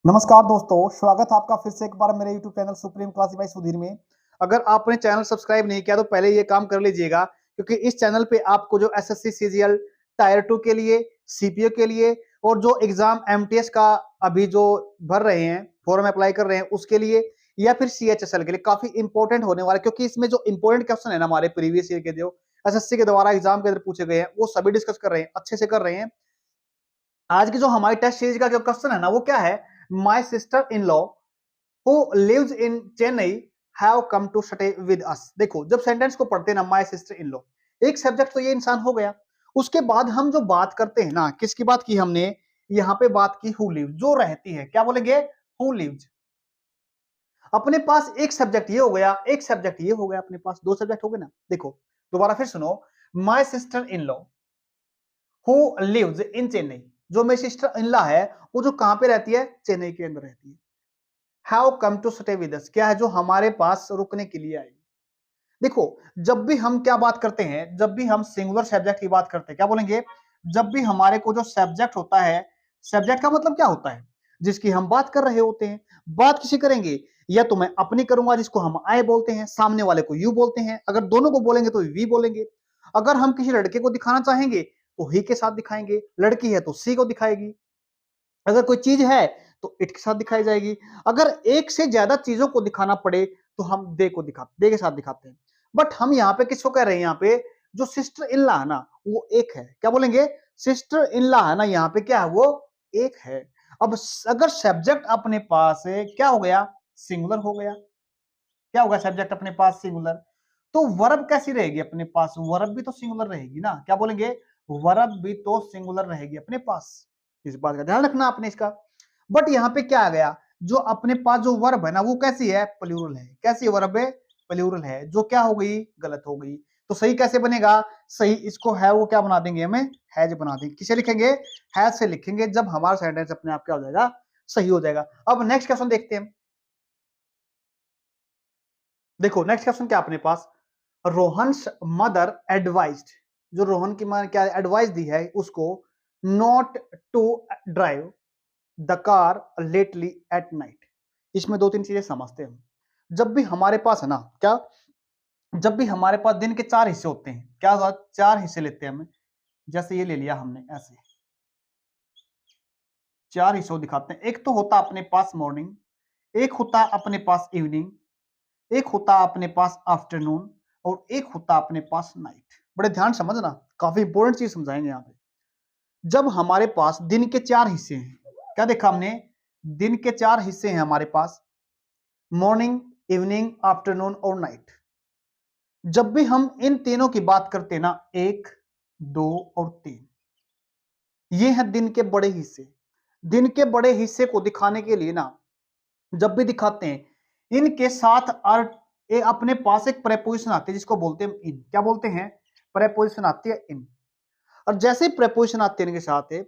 नमस्कार दोस्तों, स्वागत है आपका फिर से एक बार मेरे YouTube channel supreme classy by Sudhir में। अगर आपने चैनल सब्सक्राइब नहीं किया तो पहले ये काम कर लीजिएगा, क्योंकि इस चैनल पे आपको जो एसएससी सीजीएल टायर 2 के लिए, सीपीओ के लिए और जो एग्जाम एमटीएस का अभी जो भर रहे हैं, फॉर्म अप्लाई कर रहे हैं उसके लिए या फिर सीएचएसएल के लिए काफी इंपॉर्टेंट होने वाला है, क्योंकि इसमें जो इंपॉर्टेंट क्वेश्चन है ना हमारे प्रीवियस ईयर के जो एसएससी के द्वारा एग्जाम के अंदर पूछे गए हैं वो सभी डिस्कस कर रहे हैं, अच्छे से कर रहे हैं। आज की जो हमारी टेस्ट सीरीज का जो क्वेश्चन है ना वो क्या है, my sister in law who lives in Chennai have come to stay with us. देखो, जब सेंटेंस को पढ़ते हैं ना, माय सिस्टर इन लॉ, एक सब्जेक्ट तो ये इंसान हो गया। उसके बाद हम जो बात करते हैं ना, किसकी बात की हमने यहाँ पे बात की, हु लिव्स, जो रहती है, क्या बोलेंगे, हु लिव्स। अपने पास एक सब्जेक्ट ये हो गया, एक सब्जेक्ट ये हो गया, अपने पास दो सब्जेक्ट हो गए ना। देखो दोबारा फिर सुनो, my sister in law who lives in Chennai, जो मेरी सिस्टर इन लॉ है वो जो कहां पे रहती है, चेन्नई के अंदर रहती है। Have come to stay with us, क्या है, जो हमारे पास रुकने के लिए आई। देखो, जब भी हम क्या बात करते हैं, जब भी हम सिंगुलर सब्जेक्ट की बात करते हैं क्या बोलेंगे, जब भी हमारे को जो सब्जेक्ट होता है, सब्जेक्ट का मतलब क्या होता है, जिसकी हम बात कर रहे होते हैं। बात किसी करेंगे, या तो मैं अपनी करूंगा जिसको हम आई बोलते हैं, सामने वाले को यू बोलते हैं, अगर दोनों को बोलेंगे तो वी बोलेंगे। अगर हम किसी लड़के को दिखाना चाहेंगे तो ही के साथ दिखाएंगे, लड़की है तो सी को दिखाएगी, अगर कोई चीज है तो इट के साथ दिखाई जाएगी। अगर एक से ज्यादा चीजों को दिखाना पड़े तो हम दे के साथ दिखाते हैं। बट हम यहाँ पे किसको कह रहे हैं, यहाँ पे जो सिस्टर इन लॉ है ना वो एक है, क्या बोलेंगे, सिस्टर इन लॉ है ना, यहाँ पे क्या है, वो एक है। अब अगर सब्जेक्ट अपने पास है, क्या हो गया, सिंगुलर हो गया। क्या होगा, सब्जेक्ट अपने पास सिंगुलर, तो वर्ब कैसी रहेगी अपने पास, वर्ब भी तो सिंगुलर रहेगी ना, क्या बोलेंगे, वर्ब भी तो सिंगुलर रहेगी अपने पास। इस बात का ध्यान रखना आपने इसका। बट यहाँ पे क्या आ गया, जो अपने पास जो वर्ब है ना वो कैसी है, प्लूरल है। कैसी वर्ब है, प्लूरल है, जो क्या हो गई, गलत हो गई। तो सही कैसे बनेगा, सही इसको है वो क्या बना देंगे, हमें हैज बना देंगे। किसे लिखेंगे, हैज से लिखेंगे, जब हमारा सेंटेंस अपने आप क्या हो जाएगा, सही हो जाएगा। अब नेक्स्ट क्वेश्चन देखते हैं। देखो नेक्स्ट क्वेश्चन क्या अपने पास, रोहन्स मदर एडवाइज्ड, जो रोहन की मां ने क्या एडवाइस दी है उसको, not to drive the car lately at night. इसमें दो तीन चीजें समझते हैं हम। जब भी हमारे पास है ना, क्या, जब भी हमारे पास दिन के चार हिस्से होते हैं, क्या चार हिस्से लेते हैं हम, जैसे ये ले लिया हमने ऐसे, चार हिस्सों दिखाते हैं। एक तो होता अपने पास मॉर्निंग, एक होता अपने पास इवनिंग, एक होता अपने पास आफ्टरनून, और एक होता अपने पास नाइट। बड़े ध्यान समझना, काफी इंपॉर्टेंट चीज समझाएंगे यहाँ पे। जब हमारे पास दिन के चार हिस्से हैं, क्या देखा हमने, दिन के चार हिस्से हैं हमारे पास, मॉर्निंग, इवनिंग, आफ्टरनून और नाइट। जब भी हम इन तीनों की बात करते हैं ना, एक, दो और तीन, ये हैं दिन के बड़े हिस्से। दिन के बड़े हिस्से को दिखाने के लिए ना, जब भी दिखाते हैं इनके साथ अपने पास एक प्रेपोजिशन आती है जिसको बोलते हैं इन। क्या बोलते हैं, प्रेपोजिशन आती है इन। और जैसे प्रेपोजिशन आते हैं इनके साथ है,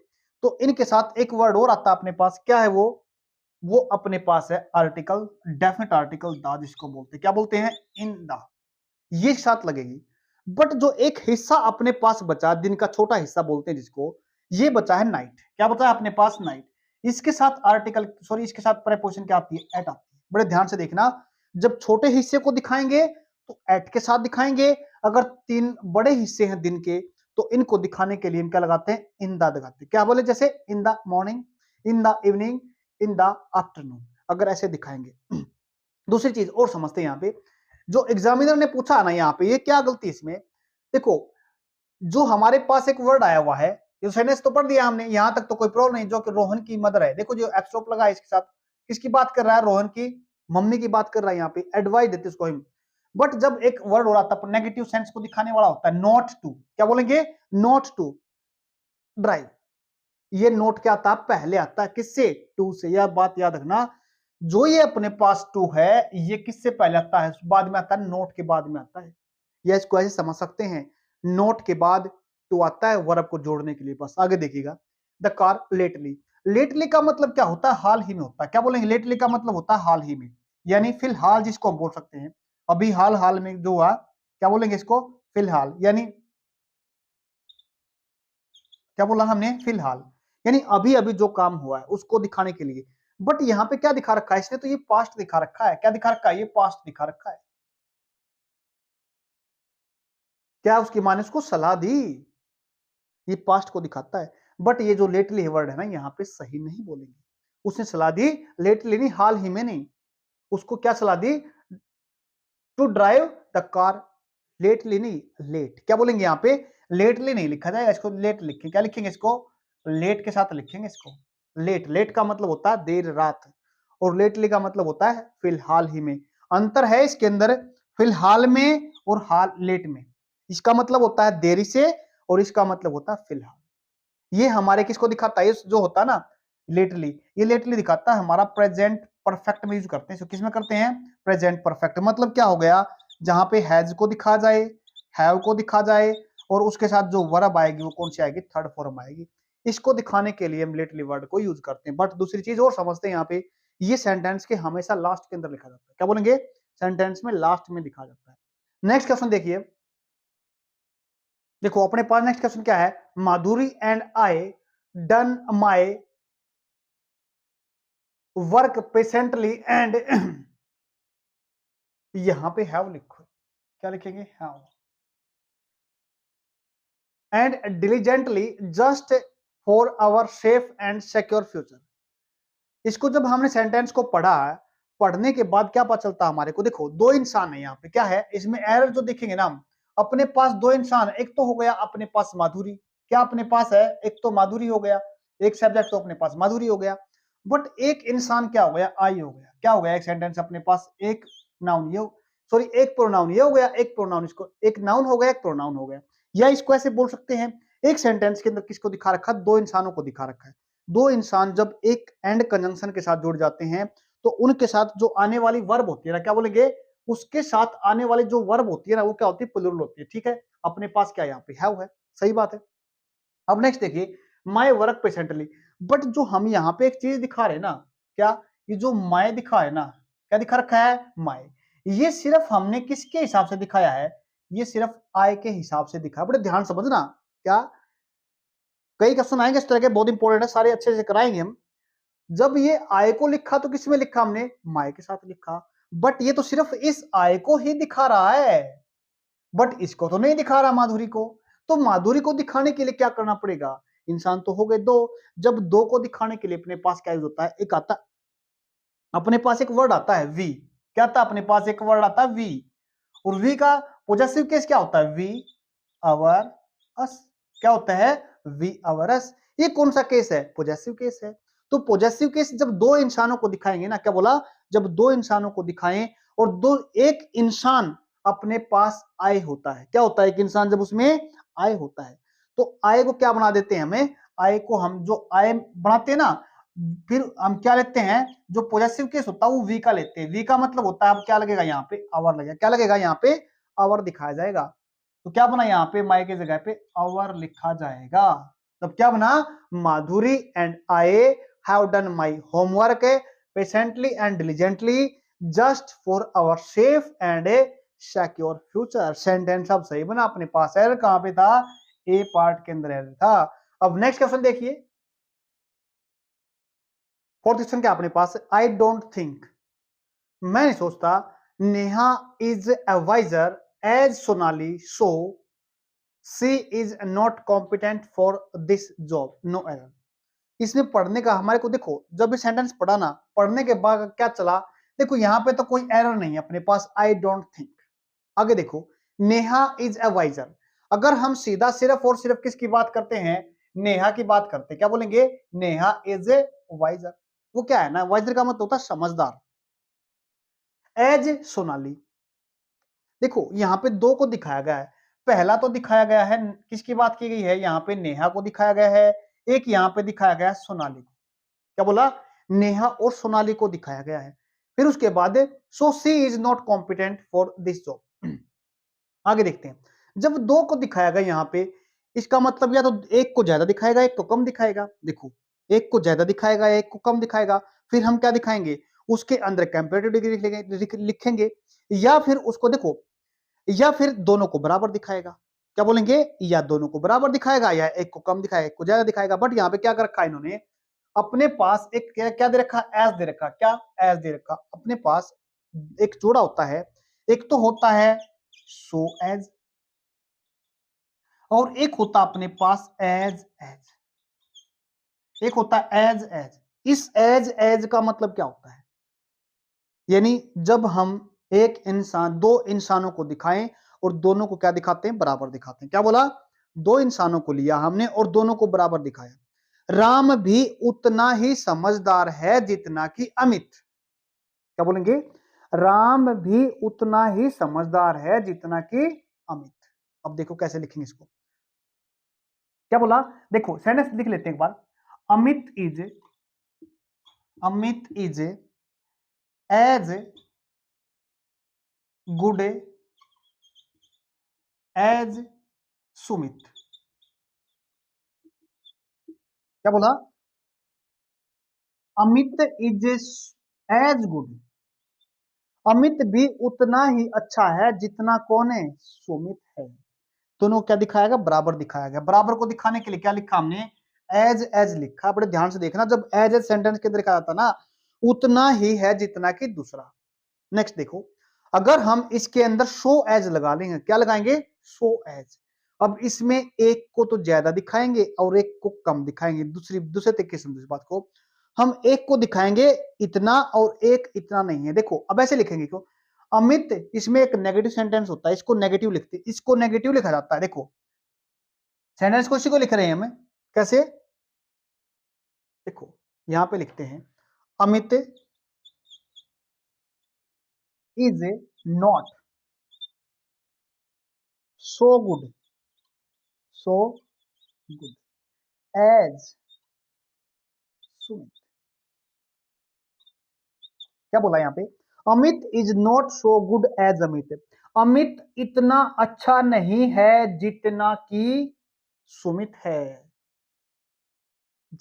तो इनके साथ एक वर्ड और आता है अपने पास, क्या है वो अपने पास है आर्टिकल, डेफिनेट आर्टिकल द, जिसको बोलते हैं, क्या बोलते हैं, इन द, ये साथ लगेगी। बट जो एक हिस्सा अपने पास बचा, दिन का छोटा हिस्सा बोलते हैं जिसको, ये बचा है नाइट। क्या बचा है अपने पास, नाइट। इसके साथ आर्टिकल, सॉरी, इसके साथ प्रेपोजिशन क्या आती है, एट आती है। बड़े ध्यान से देखना, जब छोटे हिस्से को दिखाएंगे तो एट के साथ दिखाएंगे, अगर तीन बड़े हिस्से हैं दिन के तो इनको दिखाने के लिए इनका लगाते हैं, इन द लगाते हैं। क्या बोले, जैसे in the morning, in the evening, in the afternoon, अगर ऐसे दिखाएंगे। दूसरी चीज और समझते हैं यहाँ पे, जो एग्जामिनर ने पूछा ना यहाँ पे, ये क्या गलती इसमें, देखो, जो हमारे पास एक वर्ड आया हुआ है, ये सेंटेंस तो पढ़ दिया हमने, यहां तक तो कोई प्रॉब्लम नहीं, जो कि रोहन की मदर है। देखो जो एप्स्ट्रोप लगा है इसके साथ, किसकी बात कर रहा है, रोहन की मम्मी की बात कर रहा है, यहाँ पे एडवाइस देते उसको हम। बट जब एक वर्ड हो रहा था नेगेटिव सेंस को दिखाने वाला होता है, नॉट टू, क्या बोलेंगे, नॉट टू ड्राइव। ये नोट क्या आता है, पहले आता है, किससे, टू से। यह बात याद रखना, जो ये अपने पास टू है ये किससे पहले आता है, बाद में आता है, नोट के बाद में आता है। या इसको ऐसे समझ सकते हैं, नोट के बाद टू आता है वर्ब को जोड़ने के लिए। बस आगे देखिएगा, द कार लेटली, लेटली का मतलब क्या होता है, हाल ही में होता है। क्या बोलेंगे, लेटली का मतलब होता है हाल ही में, यानी फिलहाल, जिसको हम बोल सकते हैं अभी हाल हाल में जो हुआ, क्या बोलेंगे इसको, फिलहाल। यानी क्या बोला हमने, फिलहाल, यानी अभी अभी जो काम हुआ है उसको दिखाने के लिए। बट यहाँ पे क्या दिखा रखा है इसने, तो ये पास्ट दिखा रखा है। क्या दिखा रखा है? ये पास्ट दिखा रखा है। क्या उसकी माँ ने उसको सलाह दी? ये पास्ट को दिखाता है। बट ये जो लेटली वर्ड है ना, यहाँ पे सही नहीं बोलेंगे। उसने सलाह दी लेटली नहीं, हाल ही में नहीं। उसको क्या सलाह दी? To drive the car lately नहीं, लेट। क्या बोलेंगे यहाँ पे? लेटली नहीं लिखा जाएगा, इसको लेट लिखेंगे। क्या लिखेंगे इसको? लेट के साथ लिखेंगे इसको। लेट, लेट का मतलब होता है देर रात, और लेटली का मतलब होता है फिलहाल ही में। अंतर है इसके अंदर फिलहाल में और हाल लेट में। इसका मतलब होता है देरी से, और इसका मतलब होता है फिलहाल। ये हमारे किसको दिखाता है? ये जो होता है ना लेटली, ये लेटली दिखाता है हमारा प्रेजेंट परफेक्ट में यूज करते हैं। इसको किसमें करते हैं? Present perfect. मतलब क्या हो गया? जहां पे हैज को दिखा जाए, हैव को दिखा जाए, और उसके साथ जो वर्ब आएगी वो कौन सी आएगी? थर्ड फॉर्म आएगी। इसको दिखाने के लिए हम लेटली वर्ड को यूज करते हैं। बट दूसरी चीज और समझते हैं यहाँ पे, ये सेंटेंस के हमेशा लास्ट के अंदर लिखा जाता है। क्या बोलेंगे? सेंटेंस में लास्ट में लिखा जाता है। नेक्स्ट क्वेश्चन देखिए। देखो अपने पास नेक्स्ट क्वेश्चन क्या है? Madhuri and I done my work patiently and यहां पे हैव लिखो। क्या लिखेंगे? Have. And diligently just for our safe and secure future. इसको जब हमने सेंटेंस को पढ़ा, पढ़ने के बाद क्या पता चलता हमारे को? देखो दो इंसान है यहाँ पे। क्या है इसमें एरर जो देखेंगे ना हम, अपने पास दो इंसान, एक तो हो गया अपने पास माधुरी। क्या अपने पास है? एक तो माधुरी हो गया, एक सब्जेक्ट तो अपने पास माधुरी हो गया। बट एक इंसान क्या हो गया? आई हो गया। क्या हो गया? एक सेंटेंस अपने पास एक नाउन ये, सॉरी एक प्रोनाउन ये हो गया, एक प्रोनाउन, इसको एक नाउन हो गया, एक प्रोनाउन हो गया। या इसको ऐसे बोल सकते हैं, एक सेंटेंस के अंदर किसको दिखा रखा? दो इंसानों को दिखा रखा है। दो इंसान जब एक एंड कंजंक्शन के साथ जुड़ जाते हैं तो उनके साथ जो आने वाली वर्ब होती है ना, क्या बोलेंगे? उसके साथ आने वाली जो वर्ब होती है ना, वो क्या होती है? प्लूरल होती है। ठीक है, अपने पास क्या यहाँ पे हैव है। सही बात है। अब नेक्स्ट देखिए, माई वर्क पेशेंटली। बट जो हम यहाँ पे एक चीज दिखा रहे हैं ना, क्या? ये जो माई दिखा है ना, क्या दिखा रखा है? माई। ये सिर्फ हमने किसके हिसाब से दिखाया है? ये सिर्फ आई के हिसाब से दिखा। बड़े ध्यान समझना। क्या? कई क्वेश्चन आएंगे इस तरह के, बहुत इंपॉर्टेंट है, सारे अच्छे से कराएंगे हम। जब ये आय को लिखा तो किसमें लिखा हमने? माय के साथ लिखा। बट ये तो सिर्फ इस आय को ही दिखा रहा है, बट इसको तो नहीं दिखा रहा, माधुरी को। तो माधुरी को दिखाने के लिए क्या करना पड़ेगा? इंसान तो हो गए दो। जब दो को दिखाने के लिए अपने पास क्या यूज होता है? एक आता, अपने पास एक वर्ड आता है वी। क्या आता है? अपने पास एक वर्ड आता है वी। और वी का पॉजेसिव केस क्या होता है? वी आवर अस। क्या होता है? वी आवर अस। ये कौन सा केस है? पॉजेसिव केस है। तो पॉजेसिव केस जब दो इंसानों को दिखाएंगे ना, क्या बोला? जब दो इंसानों को दिखाएं और दो, एक इंसान अपने पास आए होता है। क्या होता है? एक इंसान जब उसमें आए होता है, तो आए को क्या बना देते हैं? हमें आए को, हम जो आए बनाते हैं ना, फिर हम क्या लेते हैं? जो पॉजेसिव केस होता है वो वी का लेते हैं। वी का मतलब होता है, अब क्या लगेगा यहाँ पे? आवर लगेगा। क्या लगेगा यहाँ पे? आवर दिखाया जाएगा। तो क्या बना यहाँ पे? माई की जगह पे आवर लिखा जाएगा। तब क्या बना? Madhuri and I have done my homework patiently and diligently just for our safe and a secure future. Sentence अब सही बना। अपने पास एरर कहां पे था? ए पार्ट के अंदर एरर था। अब नेक्स्ट क्वेश्चन देखिए, फोर्थ क्वेश्चन क्या अपने पास? आई डोंट थिंक, मैं नहीं सोचता, Neha is a wiser as Sonali, so she is not competent for this job, no error. इसमें पढ़ने का हमारे को, देखो जब ये सेंटेंस पढ़ा ना, पढ़ने के बाद क्या चला? देखो यहाँ पे तो कोई एरर नहीं है अपने पास, आई डोंट थिंक। आगे देखो, नेहा इज ए वाइजर। अगर हम सीधा सिर्फ और सिर्फ किसकी बात करते हैं? नेहा की बात करते हैं। क्या बोलेंगे? Neha is a wiser. वो क्या है ना, वाइजर का मतलब होता है समझदार। एज सोनाली, देखो यहाँ पे दो को दिखाया गया है। पहला तो दिखाया गया है, किसकी बात की गई है? यहाँ पे नेहा को दिखाया गया है। एक यहाँ पे दिखाया गया है सोनाली को। क्या बोला? नेहा और सोनाली को दिखाया गया है। फिर उसके बाद so she is not competent for this job. आगे देखते हैं, जब दो को दिखाया गया यहाँ पे, इसका मतलब या तो एक को ज्यादा दिखाएगा, एक को कम दिखाएगा। देखो एक को ज्यादा दिखाएगा, एक को कम दिखाएगा। फिर हम क्या दिखाएंगे? उसके अंदर कंपैरेटिव डिग्री लिखेंगे, या फिर उसको देखो, या फिर दोनों को बराबर दिखाएगा। क्या बोलेंगे? या दोनों को बराबर दिखाएगा, या एक को कम दिखाएगा, एक को ज्यादा दिखाएगा। बट यहाँ पे क्या कर रखा है इन्होंने? अपने पास एक क्या दे रखा, एज दे रखा, क्या एज दे रखा, अपने पास एक जोड़ा होता है, एक तो होता है सो एज और एक होता अपने पास एज एज, एक होता है एज एज। इस एज एज का मतलब क्या होता है, यानी जब हम एक इंसान, दो इंसानों को दिखाएं और दोनों को क्या दिखाते हैं, बराबर दिखाते हैं। क्या बोला, दो इंसानों को लिया हमने और दोनों को बराबर दिखाया। राम भी उतना ही समझदार है जितना कि अमित। क्या बोलेंगे, राम भी उतना ही समझदार है जितना कि अमित। अब देखो कैसे लिखेंगे इसको, क्या बोला, देखो सेंटेंस लिख लेते हैं एक बार। Amit is as good as Sumit. क्या बोला, Amit is as good, Amit भी उतना ही अच्छा है जितना कौन है, सुमित है। दोनों क्या दिखाया गया, बराबर दिखाया गया। बराबर को दिखाने के लिए क्या लिखा हमने, एज एज लिखा। बड़े ध्यान से देखना, जब एज एज सेंटेंस के अंदर कहा जाता ना, उतना ही है जितना कि दूसरा। नेक्स्ट देखो, अगर हम इसके अंदर शो एज लगा लेंगे, क्या लगाएंगे, शो एज। अब इसमें एक को तो ज्यादा दिखाएंगे और एक को कम दिखाएंगे। दूसरे तरीके से समझो इस बात को, हम एक को दिखाएंगे इतना और एक इतना नहीं है। देखो अब ऐसे लिखेंगे क्यों, अमित, इसमें एक नेगेटिव सेंटेंस होता है, इसको नेगेटिव लिखते हैं, इसको नेगेटिव लिखा जाता है। देखो सेंटेंस को इसी को लिख रहे हैं हमें, कैसे, देखो यहां पे लिखते हैं, Amit is not so good as Sumit. क्या बोला यहाँ पे, Amit is not so good as Amit, Amit इतना अच्छा नहीं है जितना कि सुमित है।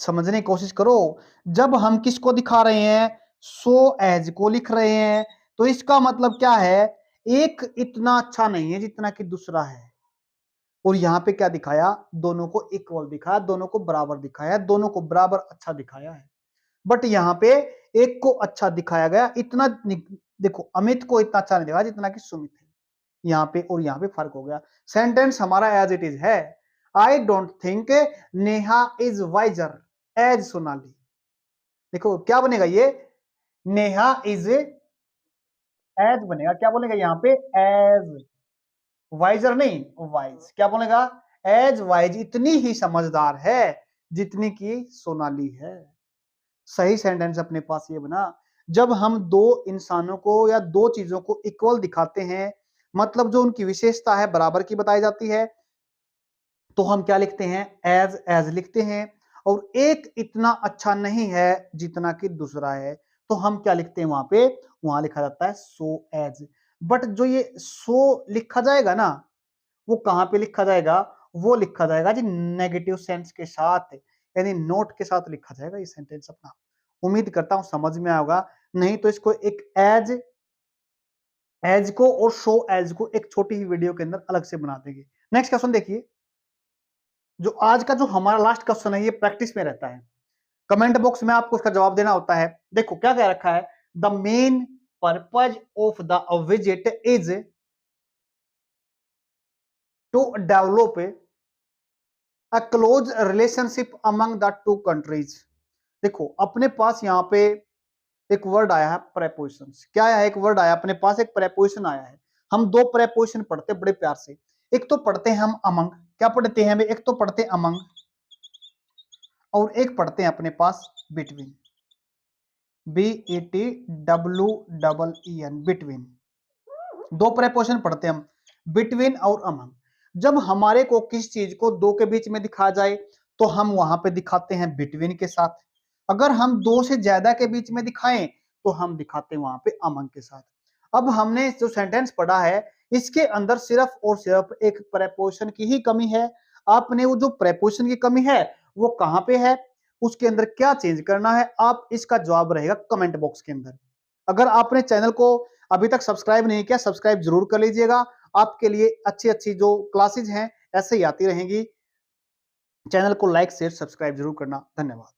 समझने की कोशिश करो, जब हम किसको दिखा रहे हैं, सो एज को लिख रहे हैं, तो इसका मतलब क्या है, एक इतना अच्छा नहीं है जितना कि दूसरा है। और यहाँ पे क्या दिखाया, दोनों को इक्वल दिखाया, दोनों को बराबर दिखाया, दोनों को बराबर अच्छा दिखाया है। बट यहाँ पे एक को अच्छा दिखाया गया, इतना देखो अमित को इतना अच्छा नहीं दिखाया जितना कि सुमित है। यहाँ पे और यहाँ पे फर्क हो गया। सेंटेंस हमारा एज इट इज है, I don't think Neha is wiser as Sonali. देखो क्या बनेगा ये, नेहा इज एज बनेगा, क्या बोलेगा यहाँ पे, एज, वाइजर नहीं वाइज। क्या बोलेगा, एज वाइज, इतनी ही समझदार है जितनी की सोनाली है। सही सेंटेंस अपने पास ये बना, जब हम दो इंसानों को या दो चीजों को इक्वल दिखाते हैं, मतलब जो उनकी विशेषता है बराबर की बताई जाती है, तो हम क्या लिखते हैं, एज एज लिखते हैं। और एक इतना अच्छा नहीं है जितना कि दूसरा है, तो हम क्या लिखते हैं वहां पे, वहां लिखा जाता है सो एज। बट जो ये सो लिखा जाएगा ना, वो कहां पे लिखा जाएगा, वो लिखा जाएगा जी नेगेटिव सेंस के साथ, यानी नोट के साथ लिखा जाएगा ये सेंटेंस अपना। उम्मीद करता हूं समझ में आएगा, नहीं तो इसको एक एज एज को और शो एज को एक छोटी ही वीडियो के अंदर अलग से बना देंगे। नेक्स्ट क्वेश्चन देखिए, जो आज का जो हमारा लास्ट क्वेश्चन है, ये प्रैक्टिस में रहता है, कमेंट बॉक्स में आपको उसका जवाब देना होता है। देखो क्या कह रखा है, the main purpose of the visit is to develop a close relationship among the two countries. देखो अपने पास यहाँ पे एक वर्ड आया है प्रेपोजिशन। क्या आया है, एक वर्ड आया अपने पास, एक प्रेपोजिशन आया है। हम दो प्रेपोजिशन पढ़ते बड़े प्यार से, एक तो पढ़ते हैं हम अमंग, क्या पढ़ते हैं, एक तो पढ़ते हैं अमंग और एक पढ़ते हैं अपने पास बिटवीन, BETWEEN, बिटवीन। दो प्रेपोजिशन पढ़ते हैं हम, बिटवीन और अमंग। जब हमारे को किस चीज को दो के बीच में दिखा जाए, तो हम वहां पे दिखाते हैं बिटवीन के साथ। अगर हम दो से ज्यादा के बीच में दिखाएं, तो हम दिखाते हैं वहां पे अमंग के साथ। अब हमने जो सेंटेंस पढ़ा है, इसके अंदर सिर्फ और सिर्फ एक प्रेपोजिशन की ही कमी है। आपने वो जो प्रेपोजिशन की कमी है, वो कहां पे है, उसके अंदर क्या चेंज करना है, आप इसका जवाब रहेगा कमेंट बॉक्स के अंदर। अगर आपने चैनल को अभी तक सब्सक्राइब नहीं किया, सब्सक्राइब जरूर कर लीजिएगा। आपके लिए अच्छी अच्छी जो क्लासेज हैं ऐसे ही आती रहेंगी। चैनल को लाइक शेयर सब्सक्राइब जरूर करना। धन्यवाद।